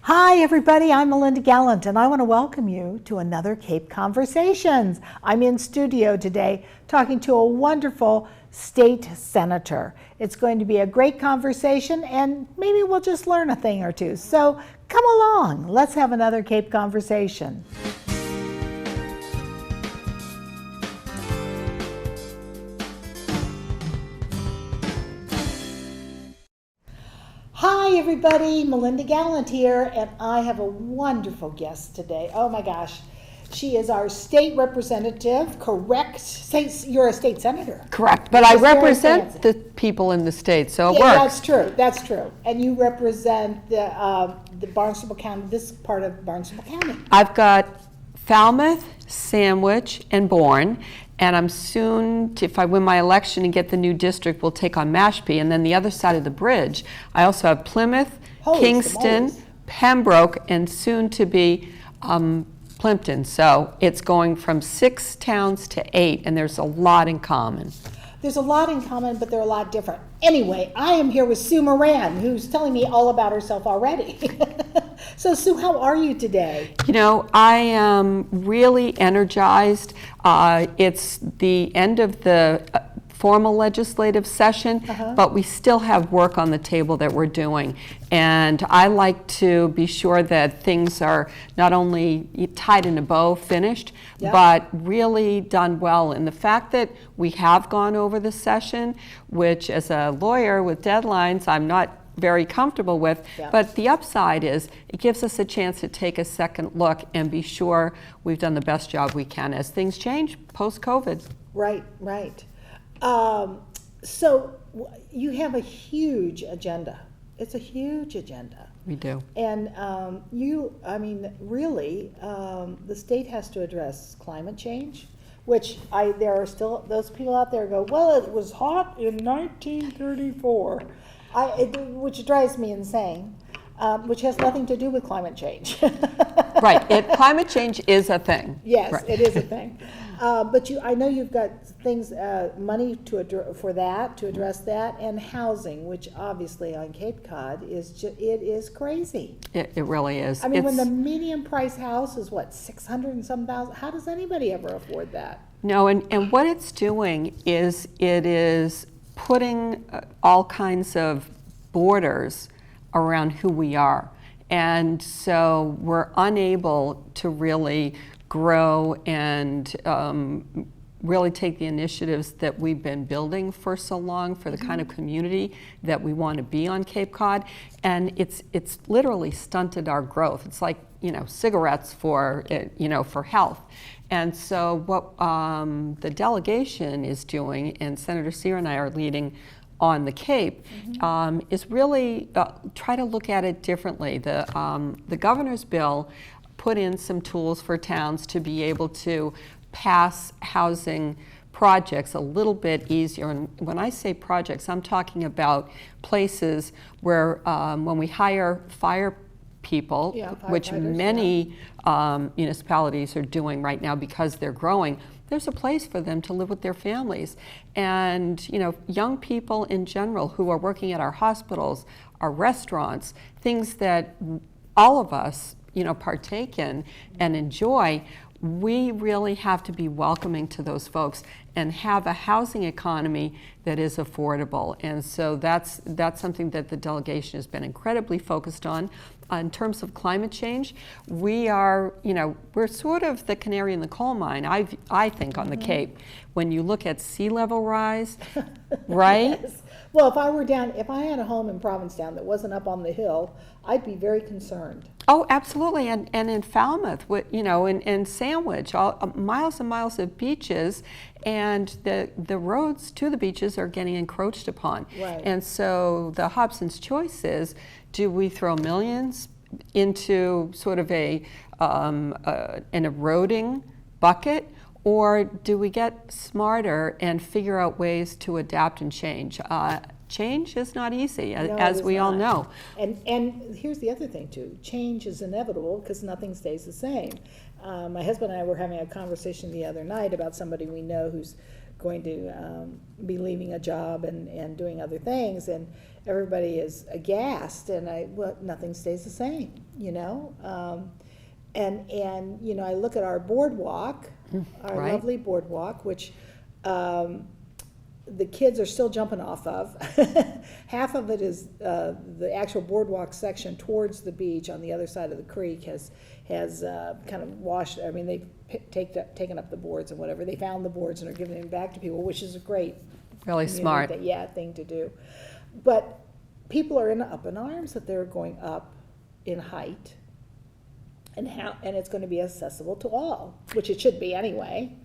Hi everybody, I'm Melinda Gallant and I want to welcome you to another Cape Conversations. I'm in studio today talking to a wonderful state senator. It's going to be a great conversation and maybe we'll just learn a thing or two. So come along, let's have another Cape Conversation. Hi everybody, Melinda Gallant here, and I have a wonderful guest today. Oh my gosh, she is our state representative, correct? You're a state senator. Correct, but I represent the people in the state, so it works. That's true. And you represent the Barnstable County, this part of Barnstable County. I've got Falmouth, Sandwich, and Bourne. And I'm soon, if I win my election and get the new district, we'll take on Mashpee. And then the other side of the bridge, I also have Plymouth, Kingston, Pembroke, and soon to be Plimpton. So it's going from 6 towns to 8, and there's a lot in common. There's a lot in common, but they're a lot different. Anyway, I am here with Sue Moran, who's telling me all about herself already. So Sue, how are you today? You know, I am really energized. It's the end of the formal legislative session, but we still have work on the table that we're doing. And I like to be sure that things are not only tied in a bow, finished, but really done well. And the fact that we have gone over the session, which as a lawyer with deadlines, I'm not very comfortable with, but the upside is it gives us a chance to take a second look and be sure we've done the best job we can as things change post-COVID. Right. So you have a huge agenda. It's a huge agenda. We do. And really, the state has to address climate change, which there are still those people out there who go, well, it was hot in 1934. Which drives me insane, which has nothing to do with climate change. Right, climate change is a thing. Yes, right. It is a thing. But I know you've got things, money to address that, and housing, which obviously on Cape Cod it is crazy. It really is. I mean, when the median price house is what, 600 and some thousand, how does anybody ever afford that? No, and what it's doing is it is putting all kinds of borders around who we are. And so we're unable to really grow and really take the initiatives that we've been building for so long for the kind of community that we want to be on Cape Cod. And it's literally stunted our growth. It's like, cigarettes for health. And so what the delegation is doing, and Senator Sear and I are leading on the Cape, is really try to look at it differently. The governor's bill put in some tools for towns to be able to pass housing projects a little bit easier. And when I say projects, I'm talking about places where when we hire fire people, which many municipalities are doing right now because they're growing, there's a place for them to live with their families. And young people in general who are working at our hospitals, our restaurants, things that all of us partake in and enjoy, we really have to be welcoming to those folks and have a housing economy that is affordable. And so that's something that the delegation has been incredibly focused on. In terms of climate change, we are, we're sort of the canary in the coal mine, I think, on the Cape. When you look at sea level rise, right? Yes. Well, if I had a home in Provincetown that wasn't up on the hill, I'd be very concerned. Oh, absolutely. And in Falmouth, in Sandwich, miles and miles of beaches, and the roads to the beaches are getting encroached upon. Right. And so the Hobson's choice is, do we throw millions into sort of an eroding bucket, or do we get smarter and figure out ways to adapt and change? Change is not easy, as we all know. And here's the other thing too, change is inevitable because nothing stays the same. My husband and I were having a conversation the other night about somebody we know whose going to be leaving a job and doing other things, and everybody is aghast, and nothing stays the same, you know? And you know, I look at our boardwalk, our Right. lovely boardwalk, which the kids are still jumping off of. Half of it is the actual boardwalk section towards the beach on the other side of the creek has kind of washed. I mean, they've taken up the boards and whatever. They found the boards and are giving them back to people, which is a great Really smart. thing to do. But people are up in arms that they're going up in height, and it's going to be accessible to all, which it should be anyway.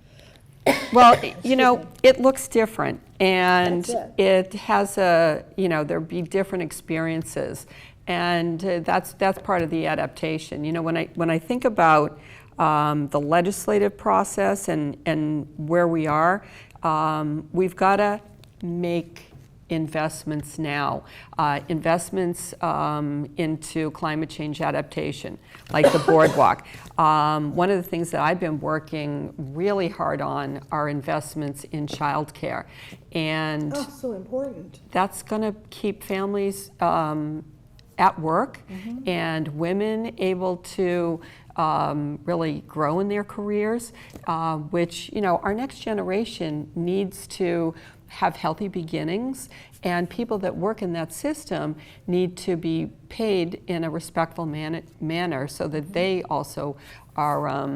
Well, you know, it looks different, and That's it has there'll be different experiences, and that's part of the adaptation. You know, when I think about the legislative process and where we are, we've got to make investments now, investments into climate change adaptation, like the boardwalk. One of the things that I've been working really hard on are investments in childcare, and so important. that's going to keep families at work and women able to really grow in their careers, which, you know, our next generation needs to have healthy beginnings, and people that work in that system need to be paid in a respectful manner so that they also are,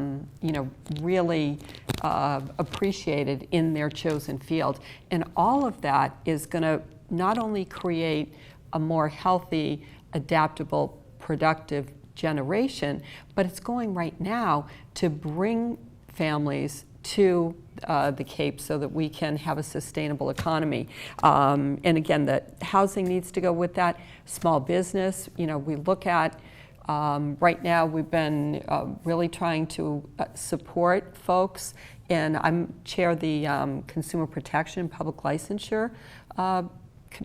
really appreciated in their chosen field. And all of that is going to not only create a more healthy, adaptable, productive generation, but it's going right now to bring families to the Cape so that we can have a sustainable economy. And again, the housing needs to go with that. Small business, you know, we look at right now, we've been really trying to support folks, and I'm chair the Consumer Protection and Public Licensure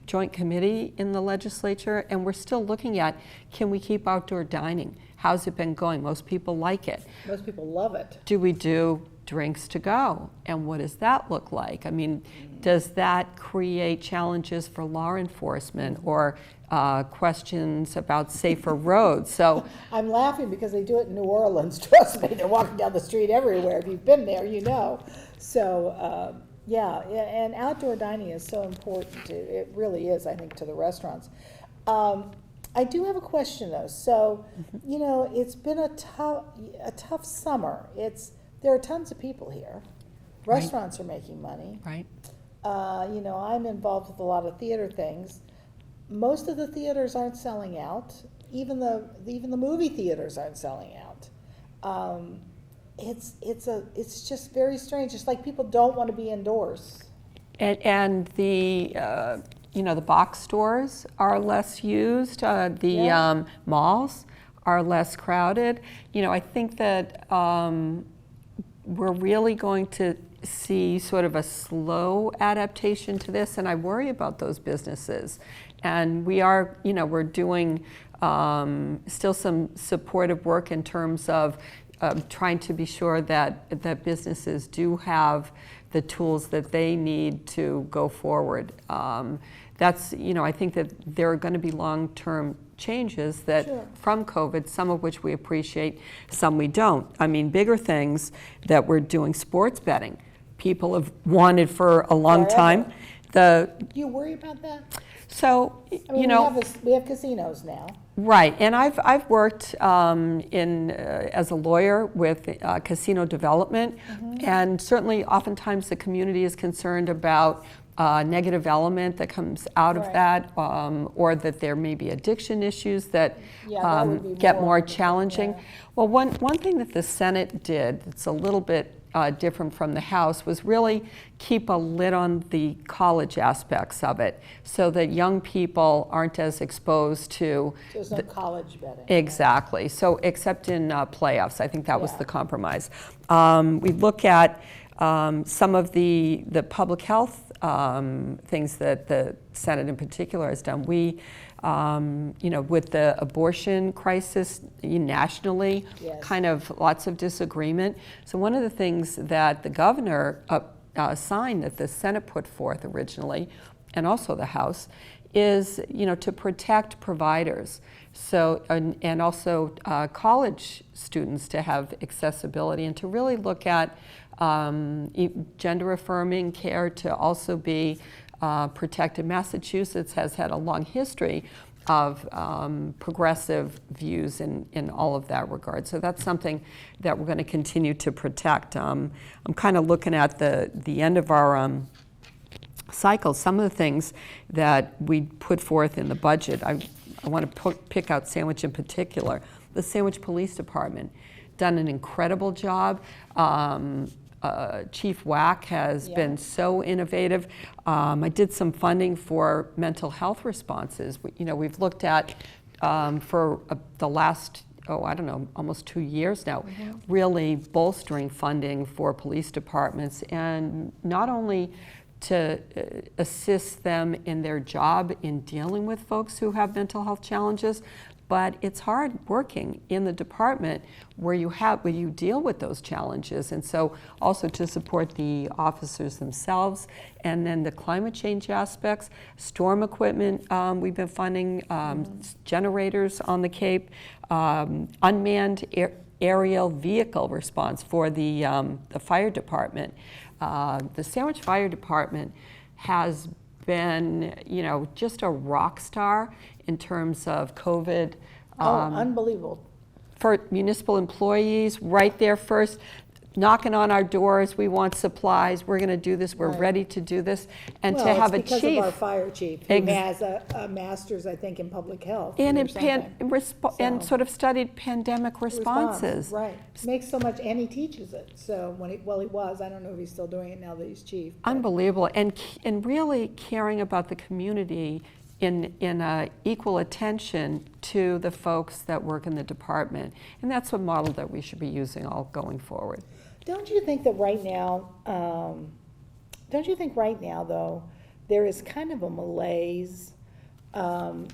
Joint Committee in the legislature, and we're still looking at, can we keep outdoor dining? How's it been going? Most people like it. Most people love it. Do we do drinks to go? And what does that look like? I mean, does that create challenges for law enforcement or questions about safer roads? So I'm laughing because they do it in New Orleans. Trust me, they're walking down the street everywhere. If you've been there, you know. So, yeah, and outdoor dining is so important. It really is, I think, to the restaurants. I do have a question, though. So, you know, it's been a tough summer. There are tons of people here. Restaurants are making money. right. You know, I'm involved with a lot of theater things. Most of the theaters aren't selling out. Even the movie theaters aren't selling out. It's just very strange. It's like people don't want to be indoors. And the the box stores are less used. The malls are less crowded. You know, I think that we're really going to see sort of a slow adaptation to this, and I worry about those businesses. And we are, you know, we're doing still some supportive work in terms of trying to be sure that businesses do have the tools that they need to go forward. That's, you know, I think that there are going to be long-term changes that from COVID, some of which we appreciate, some we don't. I mean, bigger things that we're doing, sports betting. People have wanted for a long time. Do you worry about that? So, I mean, you know, we have casinos now. right, and I've worked as a lawyer with casino development, and certainly oftentimes the community is concerned about negative element that comes out of that, or that there may be addiction issues that get more challenging. Well, one thing that the Senate did that's a little bit different from the House was really keep a lid on the college aspects of it so that young people aren't as exposed to. So there's no college betting. Exactly. So except in playoffs, I think that was the compromise. We look at some of the public health things that the Senate in particular has done. We, you know, with the abortion crisis nationally, kind of lots of disagreement. So one of the things that the governor sign that the Senate put forth originally, and also the House, is to protect providers, so and also college students to have accessibility, and to really look at gender affirming care to also be protected. Massachusetts has had a long history of progressive views in all of that regard. So that's something that we're going to continue to protect. I'm kind of looking at the end of our cycle. Some of the things that we put forth in the budget, I want to pick out Sandwich in particular. The Sandwich Police Department done an incredible job. Chief Wack has been so innovative. I did some funding for mental health responses. We've looked at for the last, almost 2 years now, really bolstering funding for police departments, and not only to assist them in their job in dealing with folks who have mental health challenges, but it's hard working in the department where you deal with those challenges. And so also to support the officers themselves, and then the climate change aspects, storm equipment, we've been funding generators on the Cape, unmanned aerial vehicle response for the fire department. The Sandwich Fire Department has been, just a rock star in terms of COVID. Unbelievable. For municipal employees, right there first, knocking on our doors, we want supplies, we're going to do this, we're ready to do this. And to have a because chief. Of our fire chief, who has a master's, I think, in public health. And sort of studied pandemic responses. Right. Makes so much, and he teaches it. So he was, I don't know if he's still doing it now that he's chief. But. Unbelievable. And really caring about the community in equal attention to the folks that work in the department. And that's a model that we should be using all going forward. Don't you think that right now, though, there is kind of a malaise? I'm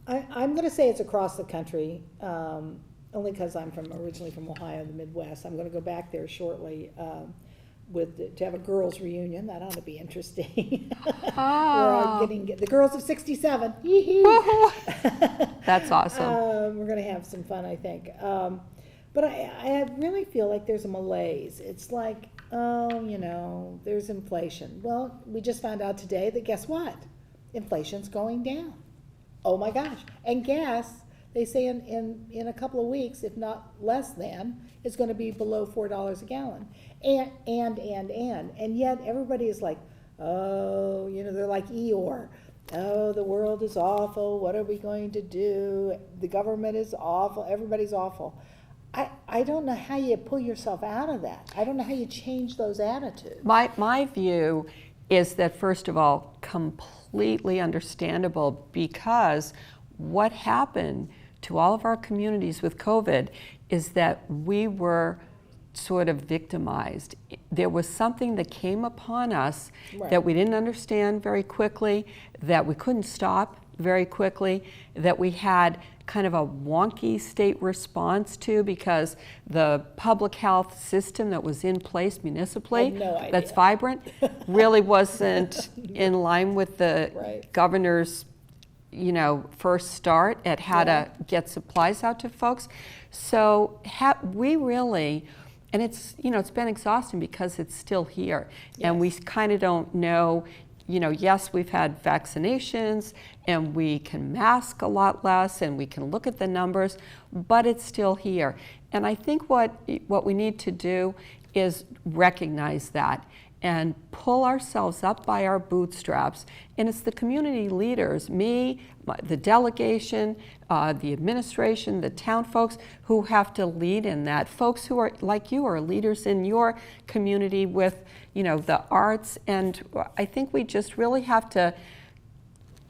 going to say it's across the country, only because I'm originally from Ohio, the Midwest. I'm going to go back there shortly to have a girls' reunion. That ought to be interesting. Oh. We're getting the girls of '67. That's awesome. We're going to have some fun, I think. But I really feel like there's a malaise. It's like, there's inflation. Well, we just found out today that guess what? Inflation's going down. Oh my gosh. And gas, they say in a couple of weeks, if not less than, it's going to be below $4 a gallon. And yet everybody is like, oh, they're like Eeyore. Oh, the world is awful. What are we going to do? The government is awful. Everybody's awful. I don't know how you pull yourself out of that. I don't know how you change those attitudes. My view is that, first of all, completely understandable, because what happened to all of our communities with COVID is that we were sort of victimized. There was something that came upon us that we didn't understand very quickly, that we couldn't stop very quickly, that we had kind of a wonky state response to, because the public health system that was in place municipally, that's vibrant, really wasn't in line with the governor's first start at how to get supplies out to folks. So we really, and it's been exhausting because it's still here, and we kind of don't know. Yes, we've had vaccinations and we can mask a lot less and we can look at the numbers, but it's still here. And I think what we need to do is recognize that and pull ourselves up by our bootstraps. And it's the community leaders, me, the delegation, the administration, the town folks, who have to lead in that. Folks who are like you are leaders in your community with the arts, and I think we just really have to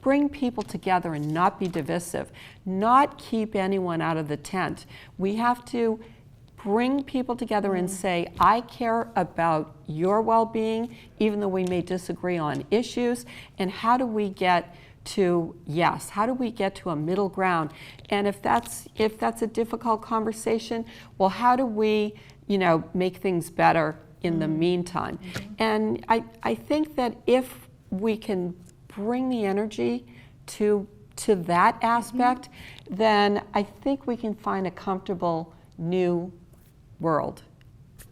bring people together and not be divisive, not keep anyone out of the tent. We have to bring people together and say, I care about your well-being, even though we may disagree on issues, and how do we get to how do we get to a middle ground? And if that's a difficult conversation, well, how do we make things better in the meantime. And I think that if we can bring the energy to that aspect, then I think we can find a comfortable new world,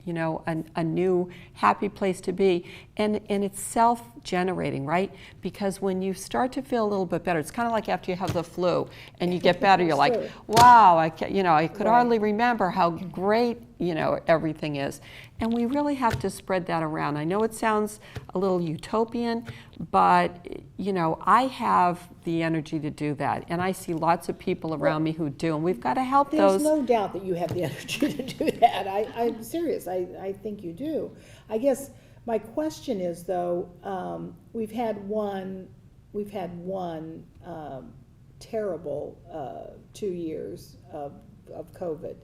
you know, a new happy place to be. And it's self-generating, right? Because when you start to feel a little bit better, it's kind of like after you have the flu and you get better, you're like, wow, I could hardly remember how great, you know, everything is. And we really have to spread that around. I know it sounds a little utopian, but, you know, I have the energy to do that. And I see lots of people around me who do, and we've got to help those. There's no doubt that you have the energy to do that. I'm serious. I think you do. I guess my question is, though, we've had one terrible 2 years of COVID.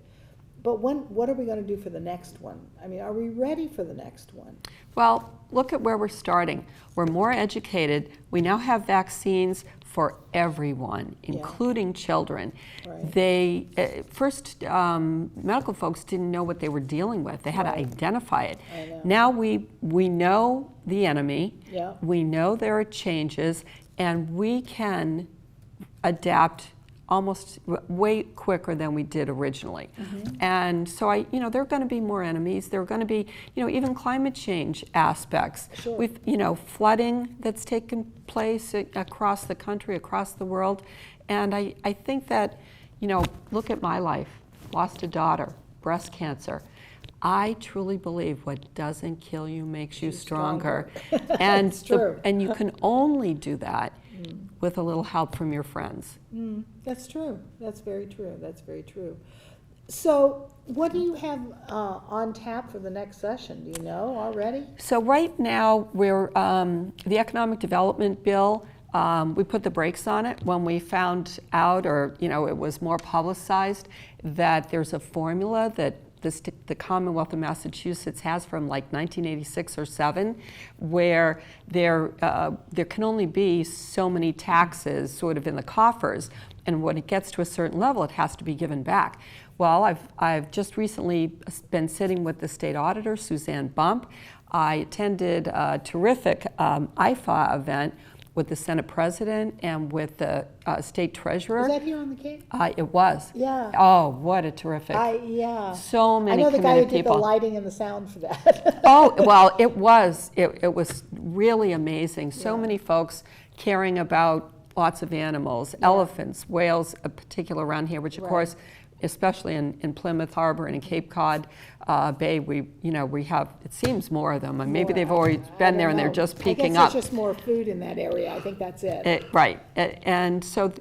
But what are we going to do for the next one? I mean, are we ready for the next one? Well, look at where we're starting. We're more educated. We now have vaccines for everyone, including children. Right. They first medical folks didn't know what they were dealing with. They had to identify it. I know. Now we know the enemy. Yeah. We know there are changes, and we can adapt almost way quicker than we did originally. And so there are going to be more enemies. There are going to be, even climate change aspects. Sure. We've, flooding that's taken place across the country, across the world. And I think that, look at my life. Lost a daughter, breast cancer. I truly believe what doesn't kill you makes you stronger. And It's true. And you can only do that with a little help from your friends. That's true. That's very true. That's very true. So what do you have on tap for the next session? Do you know already? So right now, we're the economic development bill, we put the brakes on it when we found out, or it was more publicized, that there's a formula that the Commonwealth of Massachusetts has from like 1986 or 7, where there can only be so many taxes sort of in the coffers, and when it gets to a certain level, it has to be given back. Well, I've just recently been sitting with the state auditor, Suzanne Bump. I attended a terrific IFA event with the Senate President and with the State Treasurer. Was that here on the Cape? It was. Yeah. Oh, what a terrific. Yeah. So many I know the guy who did people. the lighting and the sound for that. Oh, well, it was really amazing. So many folks caring about lots of animals, elephants, whales, in particular around here, which of course, especially in Plymouth Harbor and in Cape Cod Bay, we have, it seems, more of them. And maybe they've already been there and they're just peeking up. I guess there's just more food in that area. I think that's it. Right. And so,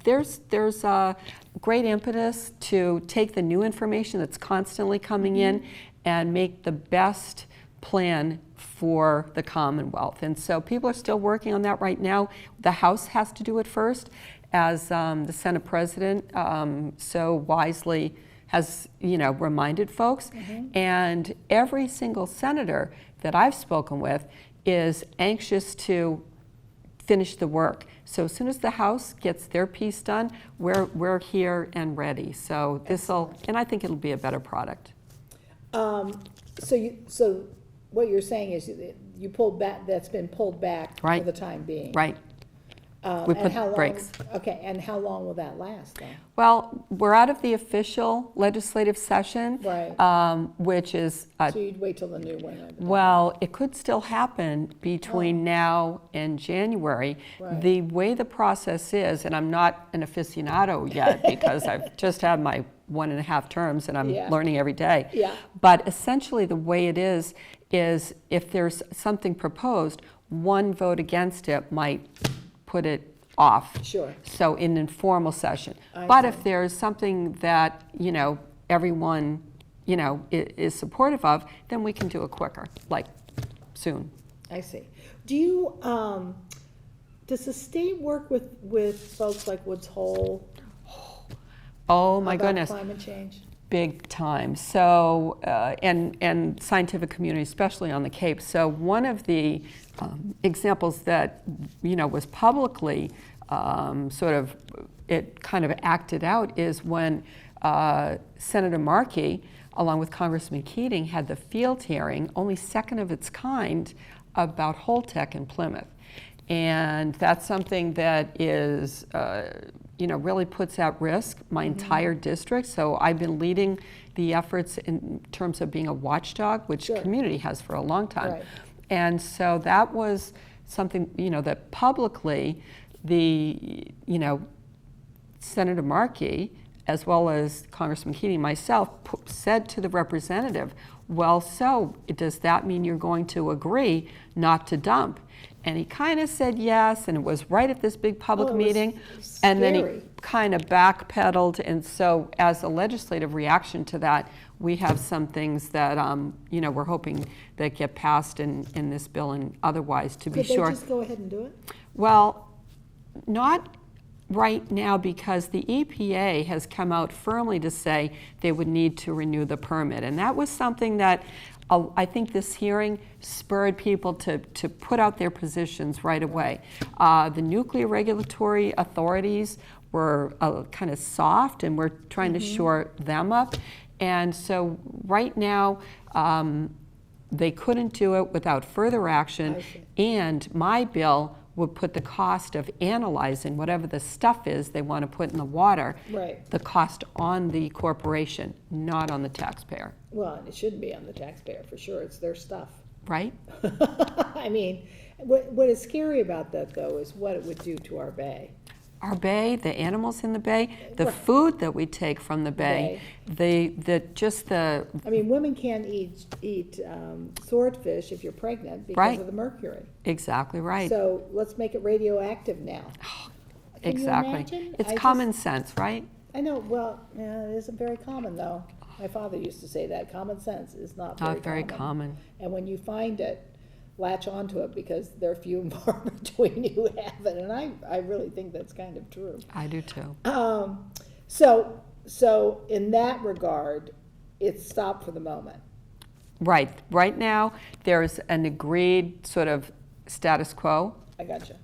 there's a great impetus to take the new information that's constantly coming in and make the best plan for the Commonwealth. And so people are still working on that right now. The House has to do it first, as the Senate President so wisely has, reminded folks. And every single senator that I've spoken with is anxious to finish the work. So as soon as the House gets their piece done, we're here and ready. So and I think it'll be a better product. So what you're saying is you pulled back. That's been pulled back for the time being. Right. We And put brakes. Okay, and how long will that last then? Well, we're out of the official legislative session, Right. which is, So you'd wait till the new one? well, it could still happen between now and January. Right. The way the process is, and I'm not an aficionado yet because I've just had my 1.5 terms and I'm learning every day. Yeah. But essentially the way it is if there's something proposed, one vote against it might put it off. Sure. So in informal session. I But see. if there's something that, everyone, is supportive of, then we can do it quicker, like soon. I see. Do you, does the state work with folks like Woods Hole? Oh my about goodness. climate change? Big time. So, and scientific community, especially on the Cape. So one of the examples that, was publicly it kind of acted out is when Senator Markey, along with Congressman Keating, had the field hearing, only second of its kind, about Holtec in Plymouth. And that's something that is, really puts at risk my entire district. So I've been leading the efforts in terms of being a watchdog, which the community has for a long time. Right. And so that was something, that publicly Senator Markey, as well as Congressman Keating, myself, said to the representative, well, so does that mean you're going to agree not to dump? And he kind of said yes, and it was right at this big public meeting. And then he kind of backpedaled. And so as a legislative reaction to that, we have some things that, we're hoping that get passed in this bill and otherwise to be sure. Could they just go ahead and do it? Well, not right now, because the EPA has come out firmly to say they would need to renew the permit. And that was something that I think this hearing spurred people to put out their positions right away. The nuclear regulatory authorities were kind of soft, and we're trying to shore them up. And so right now, they couldn't do it without further action. And my bill would put the cost of analyzing whatever the stuff is they want to put in the water, the cost on the corporation, not on the taxpayer. Well, it shouldn't be on the taxpayer, for sure. It's their stuff. Right? I mean, what is scary about that, though, is what it would do to our bay. Our bay, the animals in the bay, the food that we take from the bay, I mean, women can't eat swordfish if you're pregnant because of the mercury. Exactly right. So let's make it radioactive now. Exactly. It's common sense, right? I know. Well, it isn't very common, though. My father used to say that common sense is not very common. And when you find it, latch onto it, because they're few and far between who have it, and I really think that's kind of true. I do too. So in that regard, it's stopped for the moment. Right. Right now, there's an agreed sort of status quo. I gotcha.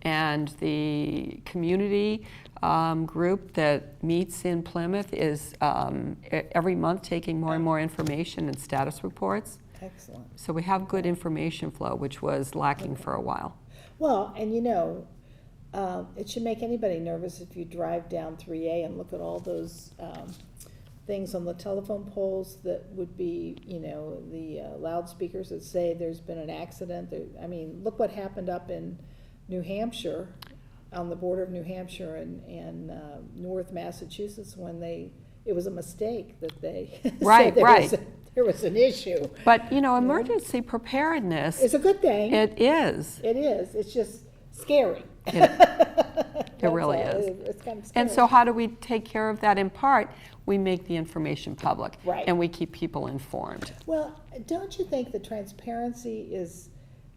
And the community group that meets in Plymouth is every month taking more and more information and status reports. Excellent. So we have good information flow, which was lacking for a while. Well, and it should make anybody nervous if you drive down 3A and look at all those things on the telephone poles that would be, the loudspeakers that say there's been an accident. I mean, look what happened up in New Hampshire, on the border of New Hampshire and North Massachusetts, when it was a mistake that they said there was an issue. But, emergency preparedness. It's a good thing. It is. It is. It's just scary. It really is. It's kind of scary. And so how do we take care of that? In part, we make the information public. Right. And we keep people informed. Well, don't you think the transparency is,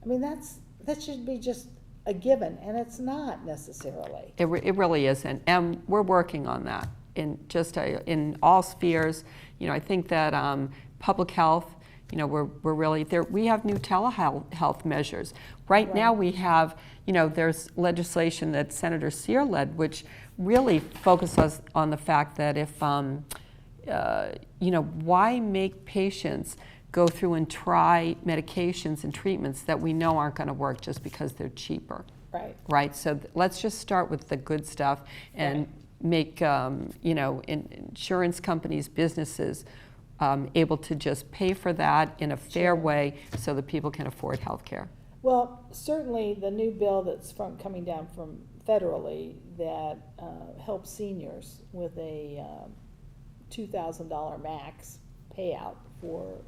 that should be just a given, and it's not necessarily. It really isn't. And we're working on that in all spheres. I think that public health, we're really there. We have new telehealth measures. Right now we have, there's legislation that Senator Sear led, which really focuses on the fact that if, why make patients go through and try medications and treatments that we know aren't going to work just because they're cheaper. Right. So let's just start with the good stuff and make, insurance companies, businesses, able to just pay for that in a fair way so that people can afford health care. Well, certainly the new bill that's coming down from federally that helps seniors with a $2,000 max payout for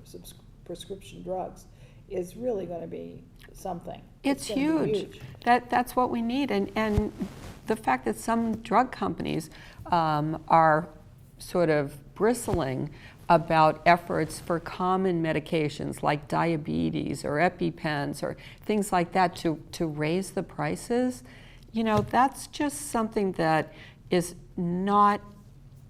prescription drugs is really going to be something. It's huge. That's what we need. And the fact that some drug companies are sort of bristling about efforts for common medications like diabetes or EpiPens or things like that to raise the prices, that's just something that is not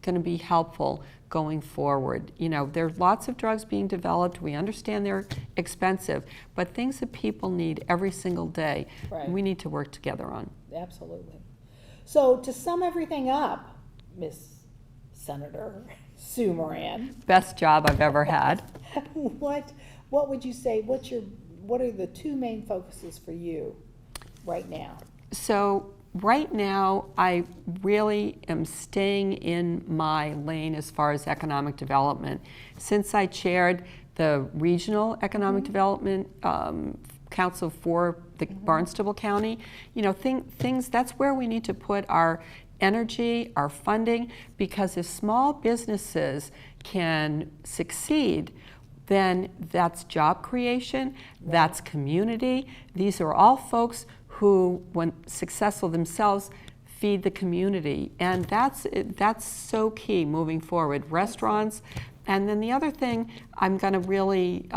going to be helpful going forward. There are lots of drugs being developed. We understand they're expensive, but things that people need every single day, we need to work together on. Absolutely. So to sum everything up, Miss Senator Sue Moran. Best job I've ever had. What would you say, what are the two main focuses for you right now? So right now, I really am staying in my lane as far as economic development. Since I chaired the Regional Economic Development Council for the Barnstable County, you know, things, that's where we need to put our energy, our funding, because if small businesses can succeed, then that's job creation, that's community. These are all folks who, when successful themselves, feed the community. And that's so key moving forward. Restaurants, and then the other thing, I'm gonna really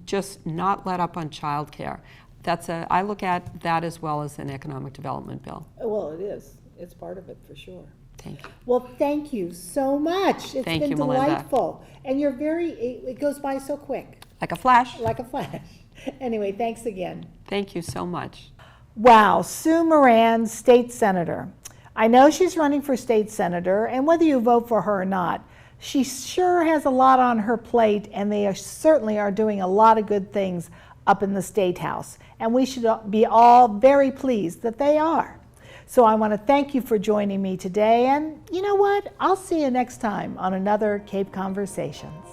just not let up on childcare. I look at that as well as an economic development bill. Well, it is. It's part of it for sure. Thank you. Well, thank you so much. It's Thank been you, Melinda. delightful. And you're it goes by so quick, Like a flash. like a flash. Anyway, thanks again. Thank you so much. Wow, Sue Moran, state senator. I know she's running for state senator, and whether you vote for her or not, she sure has a lot on her plate, and they certainly are doing a lot of good things up in the State House. And we should be all very pleased that they are. So I want to thank you for joining me today, and you know what? I'll see you next time on another Cape Conversations.